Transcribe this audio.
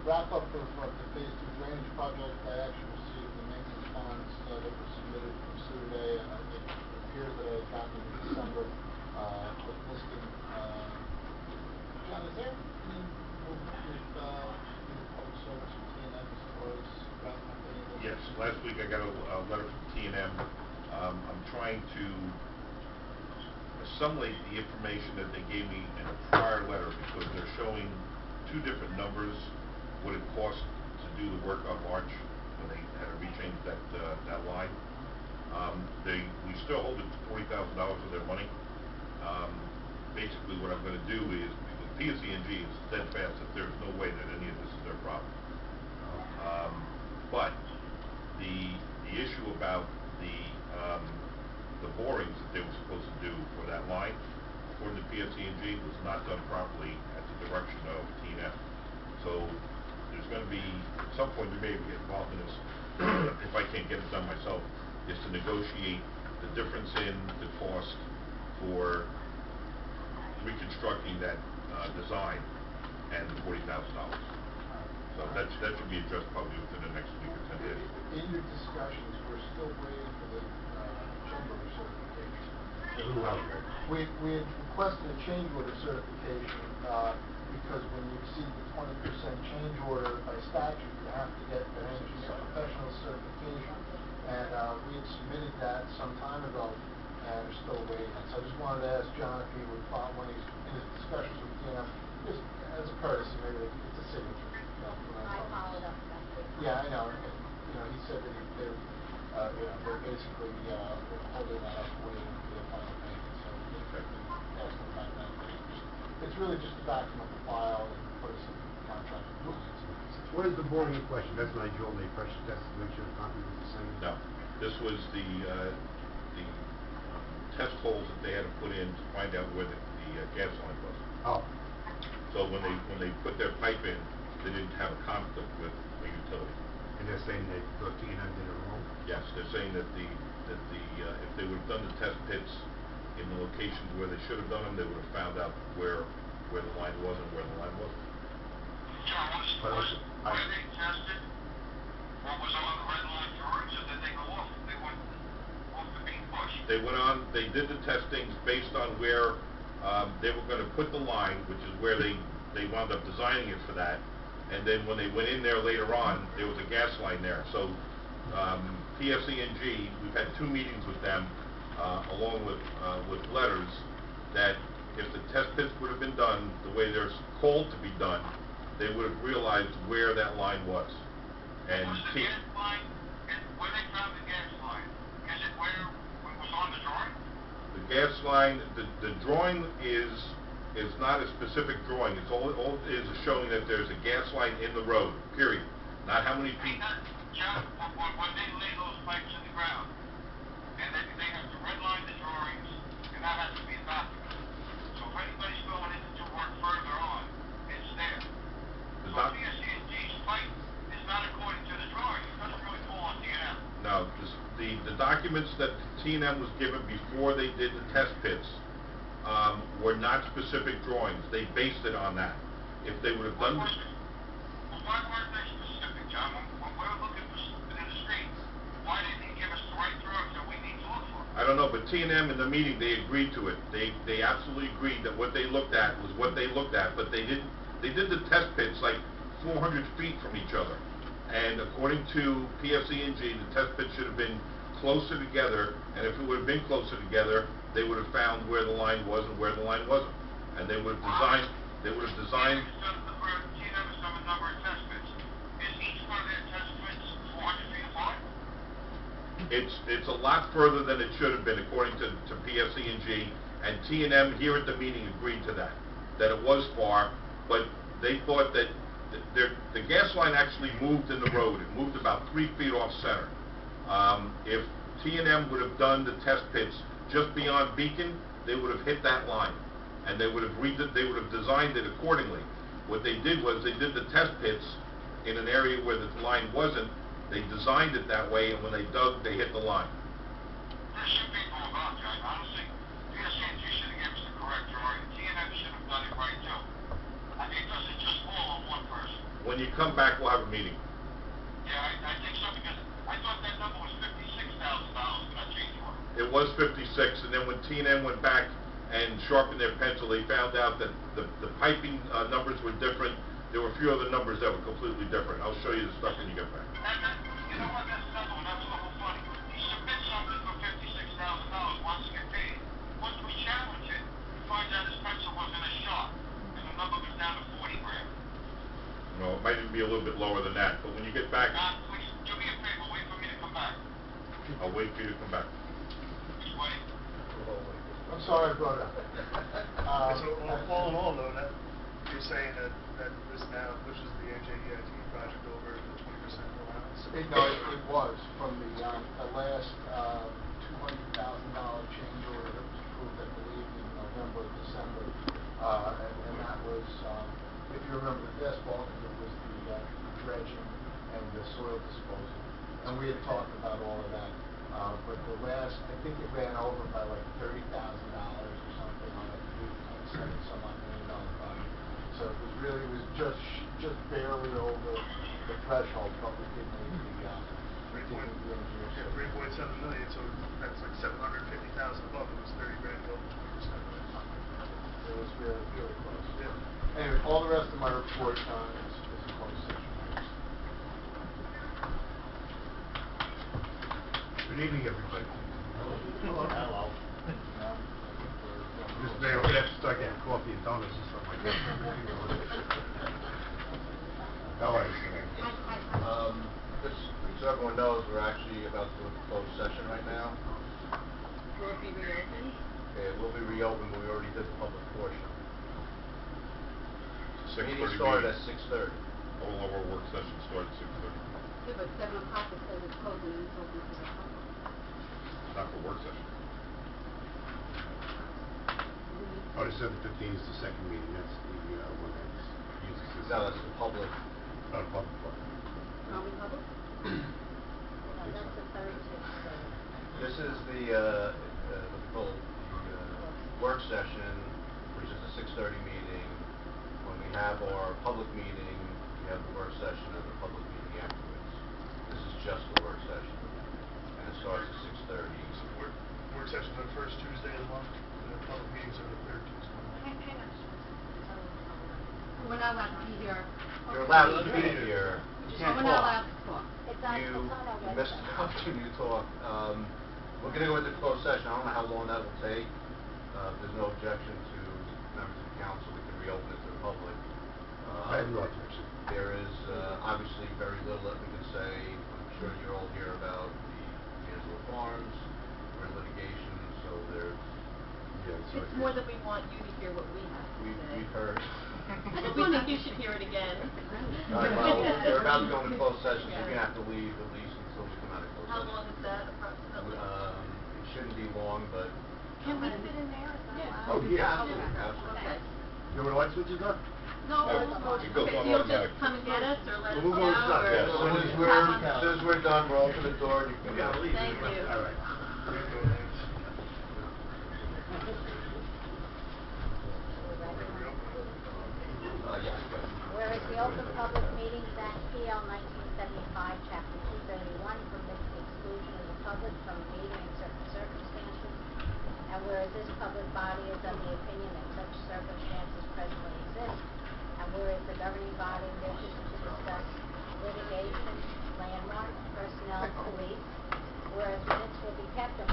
wrap up of the Phase 2 drainage project, I actually received the maintenance bonds that were submitted from Survey. It appears that I had gotten them in December, but listed. John, is there any movement with public service from T&M as far as wrapping up any of those? Yes, last week I got a letter from T&M. I'm trying to assimilate the information that they gave me in a prior letter because they're showing two different numbers, what it cost to do the work on March when they had to rechange that line. We still hold it $40,000 of their money. Basically what I'm going to do is, because PSE&G is steadfast that there's no way that any of this is their problem. But the issue about the borings that they were supposed to do for that line, according to PSE&G, was not done properly at the direction of T&M. So there's going to be, at some point, you may get involved in this, if I can't get it done myself, is to negotiate the difference in the cost for reconstructing that design and the $40,000. So that should be addressed probably within the next week or 10 days. In your discussions, we're still waiting for the chamber certification. We had requested a change order certification because when you exceed the 20% change order by statute, you have to get an energy professional certification. And we had submitted that some time ago, and we're still waiting. So I just wanted to ask John if he would follow when he's in his discussions with TNF, just as a courtesy, maybe it's a signature. I followed up that. Yeah, I know. And, he said that they're basically holding that up, waiting for the final payment. So we ask them about that. It's really just to document the file and put us in contract compliance. What is the boring in question? That's my jewel. They pressure test to make sure the copy was the same. No, this was the test holes that they had to put in to find out where the gas line was. Oh. So when they put their pipe in, they didn't have a conflict with the utility. And they're saying they thought T&M did it wrong? Yes, they're saying that if they would have done the test pits in the locations where they should have done them, they would have found out where the line was and where the line wasn't. John, where they tested what was on the red line drawings, or did they go off? They went off the being pushed. They did the testings based on where they were going to put the line, which is where they wound up designing it for that. And then when they went in there later on, there was a gas line there. So PSE&G, we've had 2 meetings with them, along with letters, that if the test pits would have been done the way they're called to be done, they would have realized where that line was. And was the gas line, and where they found the gas line, is it where it was on the drawing? the gas line, the drawing is not a specific drawing. It's all it is showing that there's a gas line in the road, period. Not how many feet. John, when they lay those pipes in the ground, and they have to redline the drawings, and that has to be a document. So if anybody's going in to do work further on, it's there. So PSE&G's pipe is not according to the drawing. It doesn't really fall on T&M. No, the documents that T&M was given before they did the test pits were not specific drawings. They based it on that. If they would have done... Well, why weren't they specific, John? When we're looking for something in the street, why didn't he give us the right drawings that we need to look for? I don't know, but T&M in the meeting, they agreed to it. They absolutely agreed that what they looked at was what they looked at, but they did the test pits like 400 feet from each other. And according to PSE&G, the test pits should have been closer together, and if it would have been closer together, they would have found where the line was and where the line wasn't. And they would have designed... T&M has done a number of test pits. Is each one of their test pits 400 feet apart? It's a lot further than it should have been, according to PSE&G, and T&M here at the meeting agreed to that it was far, but they thought that the gas line actually moved in the road. It moved about 3 feet off center. If T&M would have done the test pits just beyond Beacon, they would have hit that line, and they would have designed it accordingly. What they did was they did the test pits in an area where the line wasn't. They designed it that way, and when they dug, they hit the line. There should be more about, John. Honestly, PSE&G should have given us the correct drawing. T&M should have done it right, too. It doesn't just fall on one person. When you come back, we'll have a meeting. Yeah, I think so, because I thought that number was $56,000 for that change order. It was 56, and then when T&M went back and sharpened their pencil, they found out that the piping numbers were different. There were a few other numbers that were completely different. I'll show you the stuff when you get back. And then, you know what, that's another one, that's a little funny. You submit something for $56,000, wants to get paid. Once we challenge it, we find out his pencil wasn't as sharp, and the number goes down to 40 grand. No, it might even be a little bit lower than that, but when you get back, Please, do me a favor, wait for me to come back. I'll wait for you to come back. Just wait. I'm sorry I brought it up. So, all in all, though, that you're saying that this now pushes the NJEIT project over the 20% allowance? It was from the last $200,000 change order that was approved, I believe, in November or December. And that was, if you remember the asphalt, it was the dredging and the soil disposal. And we had talked about all of that. But the last, I think it ran over by like $30,000 or something on a $7 some odd million project. So it was just barely over the threshold, but we did make the engineers. Yeah, 3.7 million, so that's like 750,000 above. It was 30 grand above 20%. It was really, really close. Yeah. Anyway, all the rest of my report is a closed session. Good evening, everybody. Hello. Mr. Mayor, we're gonna have to start getting coffee and donuts and stuff like that. How are you, sir? Just so everyone knows, we're actually about to go into closed session right now. Will it be reopened? It will be reopened, but we already did the public portion. The 6:30 meeting started meeting. at 6:30. All of our work sessions start at 6:30. Yeah, but 7 o'clock it says it's closing and it's open to the public. Not for work session. Oh, the 7:15 is the second meeting, that's the one that's used as... No, that's the public. Oh, the public one. Are we public? No, That's the third too, so. This is the, what we call the work session, which is a 6:30 meeting. When we have our public meeting, we have the work session and the public meeting afterwards. This is just the work session, and it starts at 6:30. So work sessions are the first Tuesday of the month, and the public meetings are the third Tuesday of the month. Hang on. We're not allowed to be here. You're allowed to be here. But we're not allowed to talk. You missed the opportunity to talk. We're going to go into closed session. I don't know how long that will take. If there's no objection to members of the council, we can reopen it to the public. I have no objection. There is obviously very little that we can say. I'm sure you're all here about the Angelo Farms. We're in litigation, so there's... Yeah, It's more that we want you to hear what we have to say. We've heard. But we think you should hear it again. All right, well, we're about to go into closed session, so you're going to have to leave at least until we come out of closed How session. long is that approximately? It shouldn't be long, but... Can we sit in there? Is that Yeah. allowed? Oh, yeah, Okay. absolutely. Okay. You know where the light switch is on? No, It goes okay, on so you'll automatic. just come and get us or let us We'll know? go inside, or- yeah. As soon as we're done, we'll open the door and you can leave. Thank you. All right. Yes. Whereas the Open Public Meetings Act, PL 1975, Chapter 231, permits the exclusion of the public from a meeting in certain circumstances, and whereas this public body is of the opinion that such circumstances presently exist, and whereas the governing body wishes to discuss litigation, landmark, personnel, police, whereas minutes will be kept and